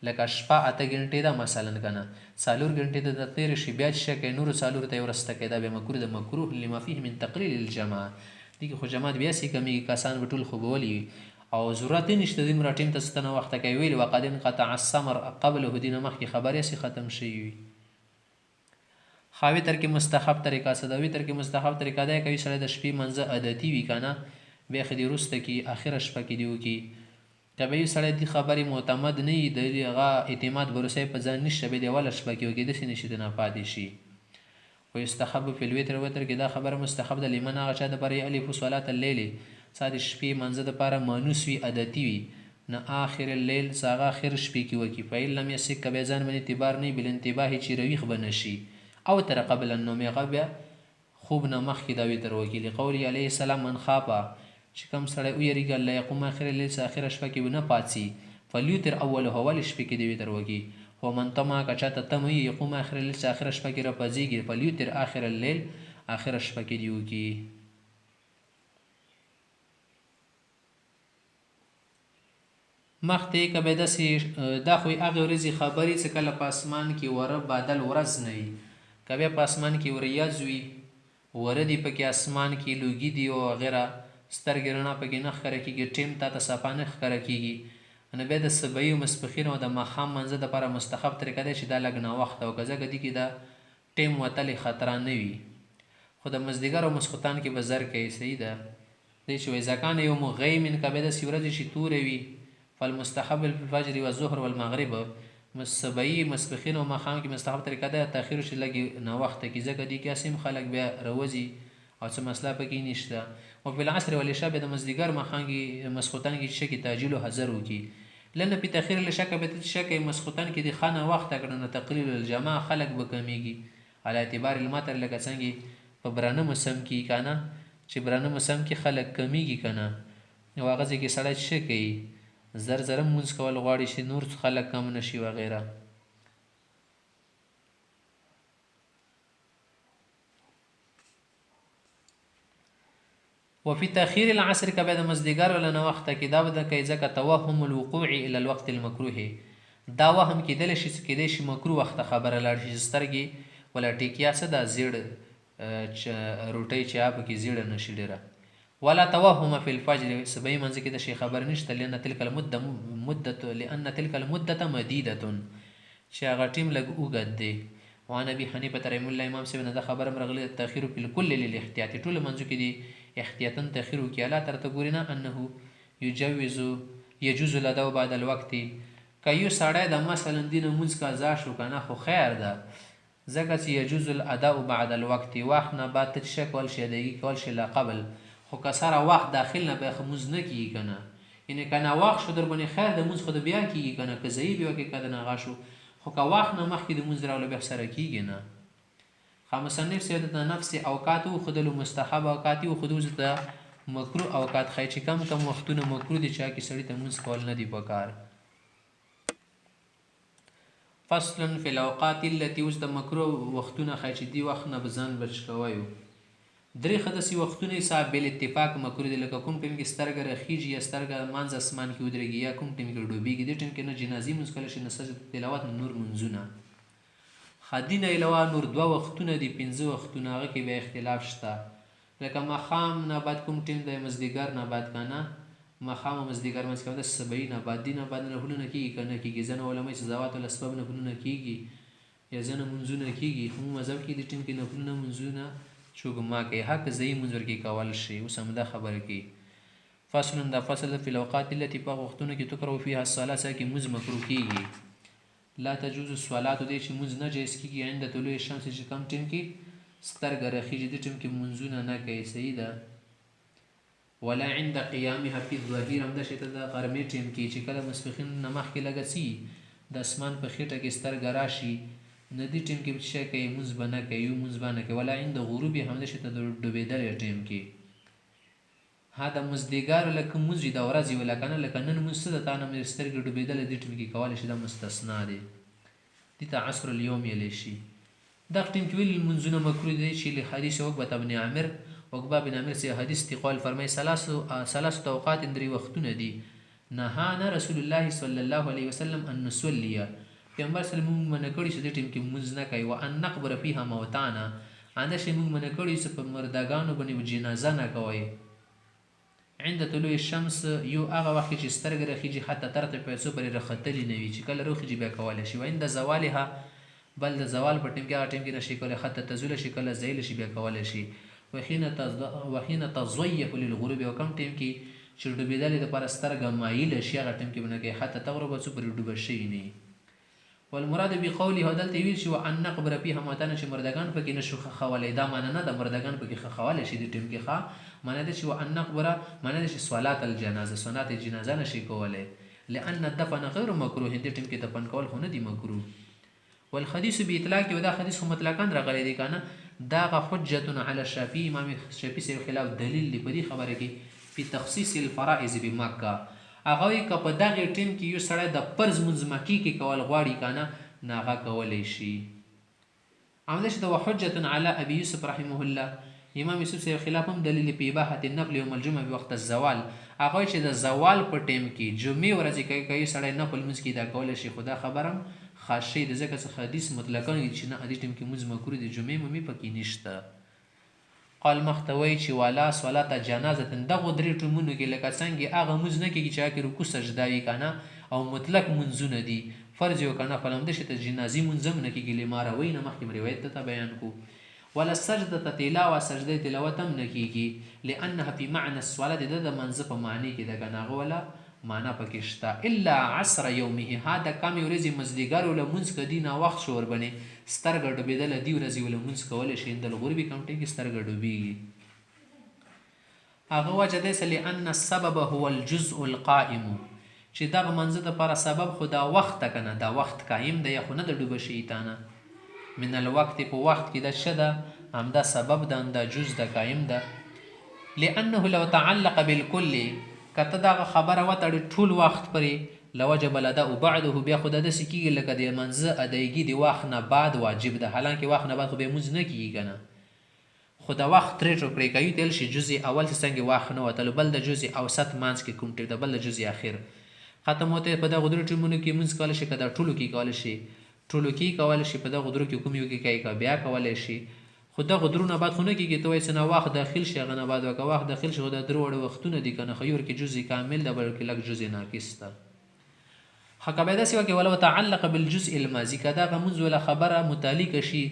لکه شپه 8 غنټې ده مثلا که نه 4 غنټې د تېرې شي بیا چې کوي نورو 4 ته یې ورسته کوي دا بیا مکروه ده مکروه لما فيه من تقلیل الجماع دې کې خو جماعت بیا سې کمیږي کسان به ټول خوبولي او ضرورت نشته د دومره ټیم ته څه نه وخته کوي ویلي وقد انقطع الثمر قبله دینه مخکې خبرې سې ختم شوي وي وتر کې مستحب طریقه څه ده وتر کې مستحب طریقه دا کوي سړی د شپې منځه عادتي وي که نه بیا خو دې وروسته کې اخره شپه کې دې وکړي که به یو سړی دې خبرې معتمد نه وي د هغه اعتماد بروسه په ځان نشته بیا دې اوله شپه کې وکړي داسې نه شي د نه پاتې شي ویستحب فی الوتر وتر کې دا خبره مستحب ده لمن هغه چا دپاره یألف صلاة الليل څا د شپې منځه دپاره مانوس وي عادتي وي نه آخر الليل څه هغه اخر شپې کې وکړي فإن لم یسک که بیا ځان باندې اعتبار نه وي بالانتباه چې رویښ به نه شي او تر قبل النوم هغه بیا خوب نه مخکې دا وتر وکړي لقوله علیه السلام من خافه چې کوم سړی ویریږي الله یقوم آخر الليل څه اخره شپه کې ونه پاڅي فلیوتر اولها اول شپې کې دې وتر وکړي ومن طمع که چاته تمه وي یقوم آخر الليل څه اخره شپه کې راپاڅېږي فلیوتر آخر الليل اخره شپه کې دې وکړي مخته که به داسې دا خو هغې ورځې خبرې څه کله په اسمان کې وره بادل ورځ نه وي که بیا په اسمان کې وریځ وي وره دي پکې اسمان کې لوګي دي او وغیره سترګې رڼا پکې نه ښکاره کېږي، ټیم تا ته صفا نه ښکاره کېږي. نو بیا د سبعي او ماسپښین او د ماښام منځه دپاره مستحب طریقه دی چې دا لږ ناوخته وکړه، ځکه دې کې د ټیم وتلې خطره نه وي. خو د مازدیګر او ماسخوتن کې به زر کوي. صحیح ده. دی چې وایي اذا کان یوم غیم که بیا داسې ورځې چې تورې وي فالمستحب الفجر والظهر والمغرب. سبعي ماسپښین او ماښام کې مستحب طریقه ده تاخیر چې لږ ناوخته کړي، ځکه دې کې هسې هم خلک بیا راوځي او څه مسله پکې نشته. او په العصر والعشاء بیا د مازدیګر ماښام کې ماسخوتن کې چې کې تعجیل و حذر وکړي. لنه په تاخیر العشاء کې به څه کوي، ماسخوتن کې د ښه ناوخته کړه نو تقلیل الجماع خلک به کمیږي علی اعتبار المطر، لکه څنګه په برانه موسم کې که نه چې برانه موسم کې خلک کمیږي که نه، او هغه ځای کې سړی څه کوي زر زره مونځ کول غواړي چې نور خلک کم نه شي وغیره. وفي تأخير العصر که بیا د مازدیګر ولا ناوخته کې دا به د کوي ځکه توهم الوقوع الى الوقت المکروه، دا وهم کېدلی شي کېدی شي مکروه وخته خبره لاړ شي، سترګې ولا ټیکیا څه ده زیړ روټۍ چې هغه پکې زیړه نه شي ډېره. ولا توهم في الفجر سبعي منځ کې د شي خبر نشته، لأن تلك المدة مدیدة چې هغه ټیم لږ اوږد دی. وعن ابي حنیفه رحمه الله امام صاحب نه دا خبره راغلې تاخير في الكل للاحتياط، ټول منځو کې دي احتیاطا تاخير وکړي. الله ترته ګوري نه انه يجوز الاداء بعد الوقت، که یو سړی د مثلا دینه مونځ قضا شو که نه خو خیر ده، ځکه چې يجوز الاداء بعد الوقت وخت نه بعد ته څه کول شي ادایي کول شي لا قبل، خو که سره وخت داخل نه به مونځ نه کېږي که نه، یعنې که نه وخت شو در باندې خیر د مونځ خو د بیا کېږي که نه، که ضعیف بیا کې که د نغه شو، خو که وخت نه مخکې د مونځ راوله بیا سره کېږي نه. مصنف صاحب د نفس اوقات وښودلو، مستحب اوقات یې وښودو، د مکروه اوقات ښایي چې کم کم وختونه مکروه دي چې هغه کې سړي ته مونځ کول نه دي پکار. فصل فی الاوقات التي، اوس د مکروه وختونه ښایي چې دې وخت نه به ځان بچ کوی. درې ښه داسې وختونه صاحب بالاتفاق مکروه دي، لکه کوم ټیم کې سترګه رخیږي یا سترګه منځ اسمان کې ودرېږي یا کوم ټیم کې ډوبېږي، دې ټیم کې نه جنازي مونځ کولی شي نه سجد تلاوت نه نور مونځونه. دین علاوه نور دوه وختونه دي 5 وختونه، هغه کې بیا اختلاف شته، لکه ماښام نه بعد کوم ټیم دی مازدیګر نه بعد که نه ماښام او مازدیګر منځ کې همداسې سبعي نه بعد دي نه بعد نفلونه کېږي که نه کېږي. ځینې علما چې ذوات الاسباب نفلونه کېږي یا ځینې مونځونه کېږي، خو مذهب کې د ټیم کې نفلونه مونځونه چوګما کوي، حق ضعیف مونځ ورکې کول شي. اوس همدا خبره کوي. فصل دا فصل فی الاوقات التي په وختونو کې تکره فيها الصلاة کې مونځ مکروه کېږي. لا تجوز الصلاة دی چې مونځ نه جایز کېږي عند طلوع الشمس چې کم ټیم کې سترګه رخیږي دې ټیم کې مونځونه نه کوي. صحیح ده. ولا عند قیامها فی الظهیر، همداسې ته د غرمې ټیم کې چې کله ماسپښین نه مخکې لږه څي د اسمان په خېټه کې سترګه راشي نه دې ټیم کې څه کوي مونځ به نه کوي، یو مونځ به نه کوي. ولا عند غروب، همداسې ته د ډوبېدلې ټیم کې دا مازدیګر لکه مونځ وي د ورځې وي، لکه نه لکه نن مونځ څه د تا نه مې سترګې ډوبېدلې دې ټیم کې کولی شي، دا مستثنا دی، دې ته عصر اليوم ویلی شي. دغه ټیم کې ولې لمونځونه مکروه دي چې له حدیث عقبة بن عامر بن سي حدیث دی قول فرمایي ثلاثه اوقات درې وختونه دي نهانا رسول الله صلی الله علیه وسلم ان نصلي، پیغمبر صلی الله علیه وسلم منع کړي چې دې ټیم کې مونځ نه کوي. وان نقبر فيها موتانا، همداسې موږ منع کړي چې په مردګانو باندې جنازه نه کوئ. عند طلوع الشمس، یو هغه وخت چې سترګې رخیږي حتی ترتفع څو پرې رختلي نه وي چې کله روخیږي بیا کولی شي. وعند زوالها، بل د زوال په ټیم کې هغه ټیم کې نشي کولی حتی تزول شي کله زیل شي بیا کولی شي. وحين تضيف للغروب، او کم ټیم کې چې ډوبېدلې دپاره سترګه مایله شي هغه ټیم کې به نه کوي حتی تغرب څو پرې ډوبه شوي نه وي. والمراد بقوله، دلته ویل شي وان نقبر فيها موتانا چې مردګان پکې نشو ښخولی، دا معنی نه ده مردګان پکې ښخولی شي دې ټیم کې ښه معنی ده چې وان نقبر معنی ده چې صلات الجنازه صلات جنازه نشي کولی، لان الدفن غیر مکروه، دې ټیم کې دفن کول خو نه دي مکروه. والحديث باطلاق، دا حدیث خو مطلقاً راغلی دی کنه، دا حجة على الشافعي، امام شافعي سره خلاف دلیل دی په دې خبره کې په تخصیص الفرائض بمکه. هغه وایي که په دغې ټیم کې یو سړی د فرض مونځ مکې کې کول غواړي کنه نه هغه کولی شي. همداسې د وحجة على ابي يوسف رحمه الله، امام یوسف سره خلاف هم دلیل په اباحة النفل یوم الجمعه بوقت الزوال. هغه وایي چې د زوال په ټیم کې جمعې ورځې کې یو سړی نفل مونځ کې دا کولی شي، خو دا خبره هم خاص شي د ځکه څه حدیث مطلقاً چې نه دې ټیم کې مونځ مکروه دی، جمعې ممې پکې نشته. قال مخته وایي چې والا صلات جنازه دغو درې ټیمونو کې لکه څنګه هغه مونځ نه کېږي چې هغه کې رکوع سجده وي که نه او مطلق منځونه دي فرض یې که نه فلمدشي ته جنازي منځ هم نه کېږي لما روینا مخکې م روایت ته بیان کړو ولا سجدة تلاوه سجده تلاوت هم نه کېږي لأنها في معنى الصلاة د منځ په معنی کې ده که نه هغه ولا معنا پکې شته الا عصر یومه ها د کمې ورځې مازدیګر وله مونځ که دي ناوخت شو وربنې سترګه ډوبېدله دې ورځې وله مونځ کولی شي د الغربي کمټۍ کې سترګه ډوبېږي هغه وجه دی څه لأن السبب هو الجزء القائم چې دغه منځه دپاره سبب خو دا وخت ده که نه دا وخت قایم ده یا خو نه د ډوبه شي تانه من الوقت په وخت کې د څه ده همدا سبب ده همدا جز ده قایم ده لأنه لو تعلق بالکل کته دغه خبره وتړي ټول وخت پرې لوجب الاداء بعده بیا خو داسې کېږي لکه د منځه ادایګي د وخت نه بعد واجب ده حالانکه وخت نه بعد خو بیا مونځ نه کېږي که نه خو د وخت ترې ټوکړې کوي تیل شي جزء اول چې څنګه وخت نه وتلو بل د جزء اوسط منځ کې کوم ټیم ده بل د جزء اخر ختم ہوتے په دغه درو ټیمونو کې مونځ کولی شي که دا ټولو کې کولی شي ټولو کې کولی شي په دغه درو کې کوم یو کې کوي که بیا کولی شي خو دغه درو نه بعد خو نه کېږي ته وایي څه نه وخت داخل شي هغه نه بعد که وخت داخل شي خو دا درو وړه وختونه دي که نه خو یو کې جزء کامل ده بلکې لږ جزء ناقص ده خو که بیا داسې وکړي ولو تعلق بالجزء الماضي که دغه مونځ وله خبره متعلقه شي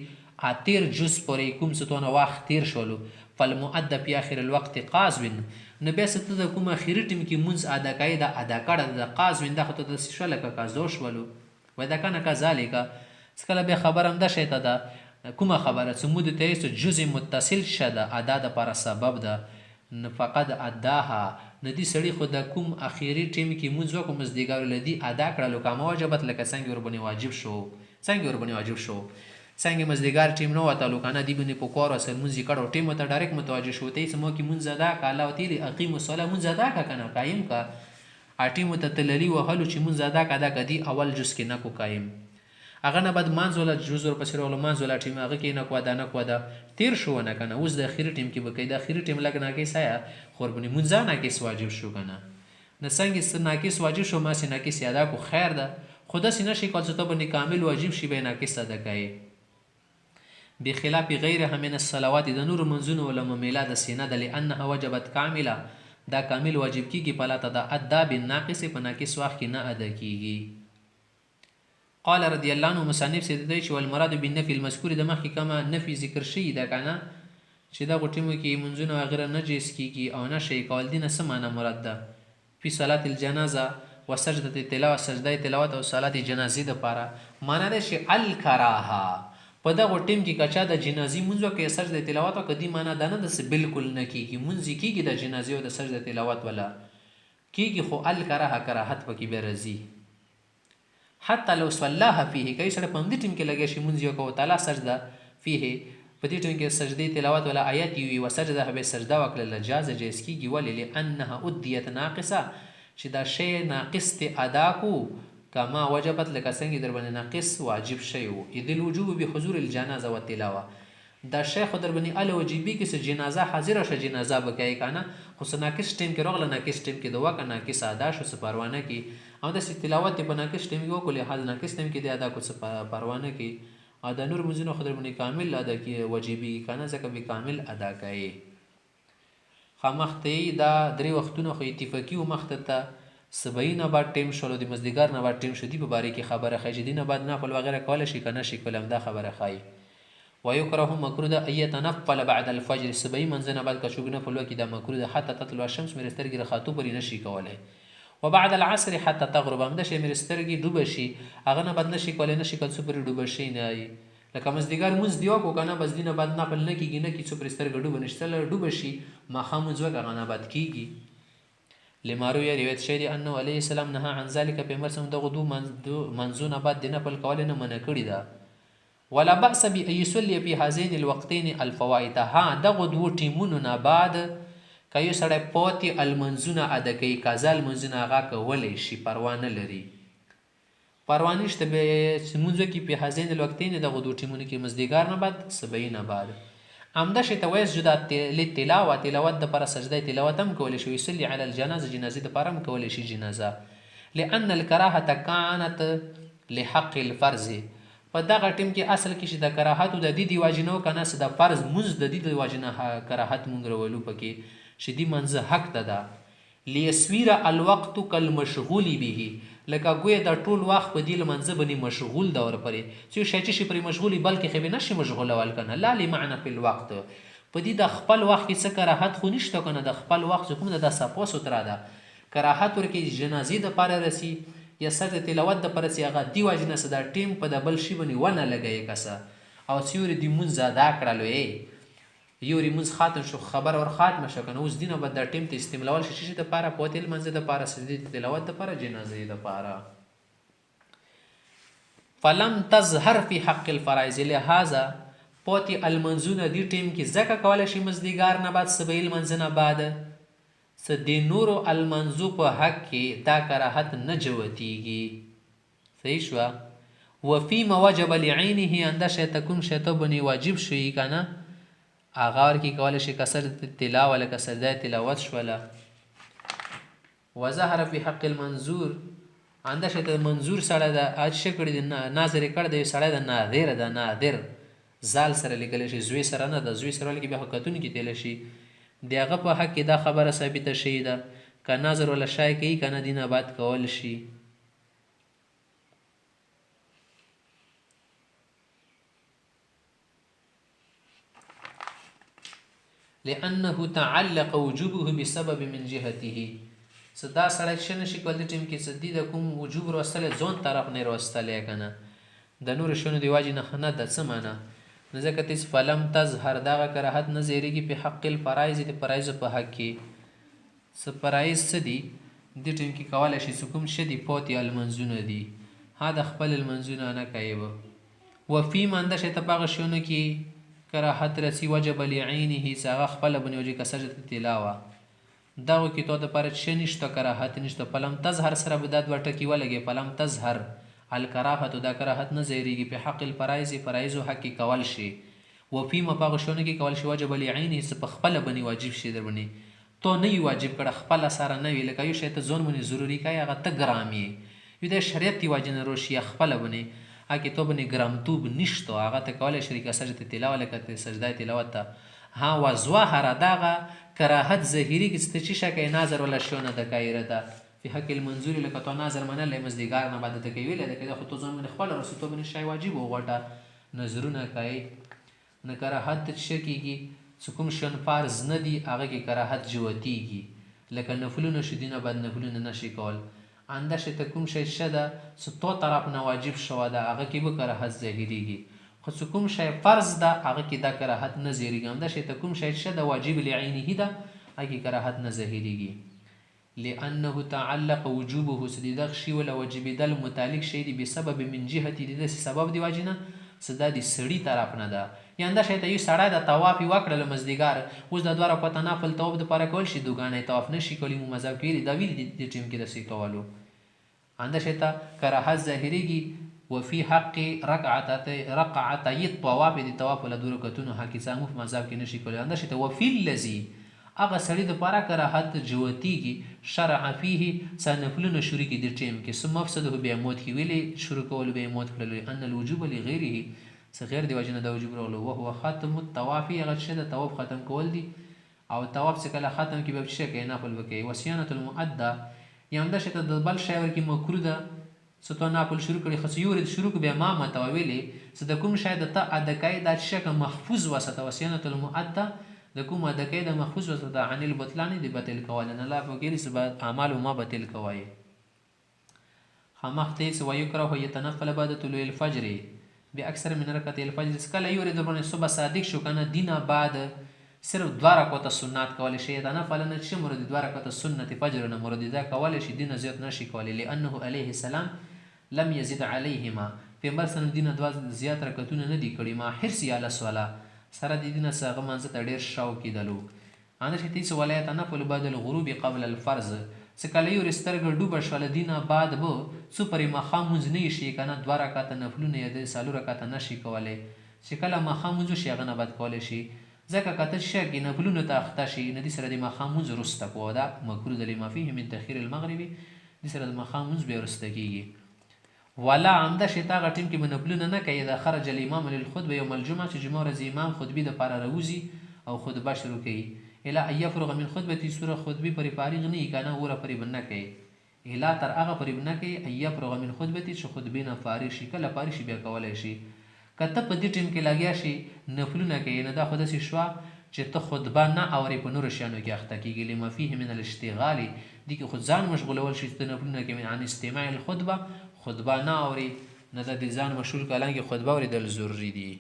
تیر جز پورې کوم څه تونه وخت تیر شولو فالمؤدى في آخر الوقت قاضون نو بیا څه ته د کوم اخري ټیم کې مونځ ادا کوي دا ادا کړه د قاضون دا خو ته داسې شوله که قاضو شولو وایي دا کنه کذلکه څه کله بیا خبره همدا شی ته ده کومه خبره چې مود ته یې جزء متصل شه ده ادا دپاره سبب ده فقد اداها نه دي سړي خو د کوم اخري ټیم کې مونځ وکړو مزدیګر له دي ادا کړلو کامه وجبت لکه څنګه وربنې واجب شو څنګه مزدیګر ټیم نه وتلو که نه دي بنې په کور اصل مونځ یې کړو ټیم ته ډایرکټ متوجه شو ته یې څه مو کې مونځ ادا که الله وتیلې اقیمو الصلاه مونځ ادا که که نه قایم که ټیمو ته تللي وهلو چې مونځ ادا که که دي اول جز کې نه کو قایم هغه نه بعد مانځ ولا جز ورپسې راغلو مانځ ولا ټیم هغه کې نه کو ادا نه کو ادا تیر شو نه که نه اوس د اخري ټیم کې به کوي د اخري ټیم لږ ناقص آیا خو وربنې مونځ ناقص واجب شو که نه نه څنګه ناقص واجب شو ماسې ناقص ادا کو خیر ده خو داسې نه شي کول چې ته باندې کامل واجب شي به ناقص ادا کوي بخلاف غیرها من الصلوات د نور منځونو ولا ممیلا د سینه د لانها وجبت کامله دا کامل واجب کیږي پلا ته د ادا بالناقص په ناقص وخت کې نه ادا کیږي قال رضی الله عنه مصنف سید دی چې والمراد بالنفي المذکور د مخکې کما نفي ذکر شي دا کنه چې دا غټیمو کې منځونه غیره نجس کیږي او نه شي کول دي نه سمانه مراد ده په صلات الجنازه وسجده التلاوه سجده تلاوت او صلات جنازې د پاره معنا ده چې الکراهه په دغه ټیم کې کچا د جنازي مونځ وکړي سجده تلاوت وکړي دې معنا ده نه ده بالکل نه کېږي مونځ کېږي د جنازې او د سجده تلاوت ولا کېږي خو الکراهه کراهت پکې به راځي حتی لو صلاها فيه کوي سره په همدې ټیم کې لګیا شي مونځ یو کوو تعالی سجده فيه په دې ټیم کې سجدې تلاوت ولا آیات وي وسجده به سجده وکړله جاز جایز کېږي ولې لأنها ادیت ناقصه چې دا شی ناقص ته ادا کو کما وجبت لکه څنګه در باندې ناقص واجب شی وو اذ الوجوب بحضور الجنازه والتلاوه دا شی خو در باندې ال واجبي کې چې جنازه حاضر شه جنازه وکړي کنه خو ناقص ټیم کې راغله ناقص ټیم کې دوا کنه ناقص ادا شو څه پروا نه کی او د تلاوت په ناقص ټیم کې وکړي حال ناقص ټیم کې د ادا کو څه پروا نه کی ادا نور مزینو خو در باندې کامل ادا کی واجبي کنه ځکه به کامل ادا کوي خامخته دا درې وختونه خو اتفاقی او مخته سبعی نه بعد ټیم شولو د مزدیګر نه بعد ټیم شو دی په باره کې خبره خی چې دی نه بعد نفل وغیره کولی شي که نه شي کولی همدا خبره ښایي ویکره مکروه ده ان یتنفل بعد الفجر سبعی منځه نه بعد که څوک نفل وکړي دا مکروه ده حتی تطلع الشمس مېرې سترګې رخاتو پورې نه شي کولی وبعد العصر حتی تغرب همدا شی مېرې سترګې ډوبه شي هغه نه بعد نه شي کولی نه شي که څو پورې ډوبه شي نه لکه مزدیګر مونځ دی وکړو که نه بس دی نه بعد نفل نه کېږي نه کي څو پورې سترګه ډوبه نه شي ډوبه شي ماښام مونځ وکړه هغه نه بعد کېږي لما روي روایت شوی انه علیه السلام نهى عن ذلك پیغمبر صلی الله علیه وسلم منځونه بعد د نفل کول نه منع کړی ده ولا باس بان يصلي في هذين الوقتين الفوائد ها دغه دوه ټیمونو نه بعد کایو سړی پوتې المنځونه ادا کوي قضا المنځونه هغه کولی شي پروا نه لري پروا نشته به مونځ کې په هذين الوقتين دغه دوه ټیمونو کې مزدیګر نه بعد سبعی نه بعد همدا شی ته وایي سجده للتلاوه تلاوت دپاره سجده تلاوت هم کولی شي یصلي علی الجنازه جنازې دپاره هم کولی شي جنازه لأن الکراهة كانت لحق الفرض په دغه ټیم کې اصل کې چې د کراهت د دې دی واجنو کنه څه د فرض منځ د دې دی واجنه کراهت مونږ راولو پکې چې دی منځ حق ده لیسویر الوقت کالمشغول به لکه ګویا د ټول وخت په دې منځ باندې مشغول دا ور پرې چې شي چې پرې مشغولي بلکې خو به نشي مشغول ول کنه لا لمعنى په الوقت په دې د خپل وخت کې څه کراهت خو نشته کنه د خپل وخت کوم د صفو سترا ده کراهت ورکې جنازې د پاره رسی یا سر تلاوت د پاره سی هغه دی واجنه صدا ټیم په د بل شی باندې ونه لګي کسه او سیوري دی مونږ ادا کړلو یوري مونږ خاتم شو خبر ور خاتم شو کنه اوس دینه بد د ټیم ته استعمالول شي د پاره پوتل منځ د پاره سجدي تلاوت د پاره جنازې د پاره فلم تظهر فی حق الفرائض لهذا پوتی المنزونه دی ټیم کې زکه کولای شي مزدیګار نه بعد سبیل منځ نه بعد س د نورو المنزو په حق کې دا کراهت نه جوتیږي صحیح شو وفيما وجب لعينه اند شیتکم شیتو بنی واجب شوی کنه اغار کې کول شي کسر تلاوه ولا کسر د تلاوت شولا وظهر في حق المنظور اند شیت منظور سره د اج شکړه د ناظر کړه د سره د ناظر د نادر زال سره لیکل شي زوی سره نه د زوی سره لیکي به حقیقتونه کې تل شي دغه په حق کې دا خبره ثابته شي ده ک نظر ولا شای کوي کنه دینه بعد کول شي لانه تعلق وجوبه بسبب من جهته صدا سره شنه شي کول ټیم کې صدی د کوم وجوب وروستل ځون طرف نه وروستل کنه د نور شنو دی واجی نه د سمانه ځکه تیس فلم تظهر دغه کراهت نه زیریږي په حق الفرائض د فرایض په حق کې س فرایض څه دي د ټیم کې کولای شي کوم شدي پوتی المنزونه دي ها د خپل المنزونه نه کوي و فی من د شته پاغه شونه کې کراهت رسی وجب لعینه سغه خپل بنوجي کسجت تلاوه دغه کې تو د پر شنشته کراهت نشته فلم تظهر سره بدات ورته کې ولګي فلم تظهر الکراهت دا کراهت نه زیریږي په حق الفرائض فرایض حق کول شي و فی مپاغشونه کې کول شي واجب لعینه س په خپل بنی واجب شي در بنی تو نه واجب کړه خپل سره نه ویل کوي شی ته ځون بنی ضروری کوي هغه ته ګرامي یو د شریعت دی واجب روشي خپل بنی هغه تو بنی ګرام توب نشته هغه ته کول شریک سجده تلاوه لکه سجده تلاوت ها وظاهر دغه کراهت ظاهری کې ست چې شکه نظر ولا شونه د کایره ده فی حق المنظور لکه تو نظر منل مزدیګار نه بعد ته کوي لکه دا خو تو ځم من خپل رسول بن شای واجب وغټه نظرونه کوي نه کراهت شکیږي کوم شن فرض نه دی هغه کې کراهت جوتیږي لکه نفلونه شدینه بعد نفلونه نشي کول اندشه ته کوم شی شده ستو طرف نه واجب شو ده هغه کې به کراهت ظاهریږي خو کوم شی فرض ده هغه کې دا کراهت نه ظاهریږي اندشه ته کوم شی شده واجب لعینه ده هغه کې کراهت نه ظاهریږي لانه تعلق وجوبه سديدغ شي ولا وجب دل متعلق شي دي بسبب من جهه دي سبب دی واجنه صدا دي سړی طرف نه ده ینده شي ته یو سړی د طواف وکړل مزدیګار اوس د دواره په تنافل توب د پاره کول شي دوګانې طواف نشي کولی مو مذهب کې دا ویل دي ټیم کې د سی کولو انده شي ته کراهت ظاهریږي وفي حق رکعتي الطواف دي طواف له دوه رکعتونو حقیقت مو مذهب کې نشي کولی انده شي ته وفي الذي اغه سړی د پاره کراهت جوتیږي شرع فيه سنفلن شروع کی د ټیم کې ثم مفسده به موت کی ویلي شروع کول به موت کړل ان الوجوب لغیره صغیر دی وجنه د وجوب ورولو او هو ختم الطواف هغه شد طواف ختم کول دي او طواف څخه کله ختم کی به شي کې نافل وکي وصيانه المؤدى یم د شته د بل شی ور کې مکروه ده ستو نافل شروع کړي خصيور شروع به ما متویلي صد کوم شاید ته ادکای د شک محفوظ وسته وصيانه المؤدى د کومه د کېده محفوظ وسته عن البطلان دی باطل کول نه لا فقیر سبب اعمال ما باطل کوي خامخته سو یکره یتنفل بعد طلوع الفجر باکثر من رکعت الفجر اسکل یورید بن صبح صادق شو کنه دینه بعد صرف دوه رکعات سنت کول شي دا نه فلنه چې مراد دوه رکعات سنت فجر نه مراد دا کول شي دینه زیات نشي کولی لانه علیه السلام لم یزid علیهما پیغمبر سن دینه دوه زیات رکعتونه نه دی کړي ما حرص علی الصلاه سره د دینه سره منځ ته ډیر شاو کیدلو اند شي تیس ولایت نه په بعد الغروب قبل الفرض سکله یو رسترګ ډوب شول دینه بعد به سو پرې مخاموز نه شي کنه دوه رکعات نفلونه د سالو رکعات نشي کوله سکله مخاموز شي غنه بعد کوله شي ځکه کته شي کې نفلونه ته اخته شي ندي سره د مخاموز رسته کو دا مکروه د لما فيه من تاخير المغرب دي سره د مخاموز به رسته کیږي ولا همدا شی ته هغه ټیم کې به نفلونه نه کوي اذا خرج الامام للخطبه یوم الجمعه چې جمعه ورځ امام خطبې دپاره راوځي او خطبه شروع کوي الی ان یفرغ من خطبتي سوره خطبې پورې فارغ نه وي که نه اوره پورې به نه کوي الی تر هغه پورې به نه کوي ان یفرغ من خطبتي چې خطبې نه فارغ شي کله فارغ شي بیا کولی شي که ته په دې ټیم کې لګیا شي نفلونه کوي نو دا خو داسې شوه چې ته خطبه نه اورې په نورو شیانو کې اخته کېږي لما فیه من الاشتغال دې کې خو ځان مشغولول شي چې ته نفلونه کوي عن استماع الخطبه خطبه نه اورې نه د دې ځان مشغول کلان کې خطبه اورېدل ضروري دي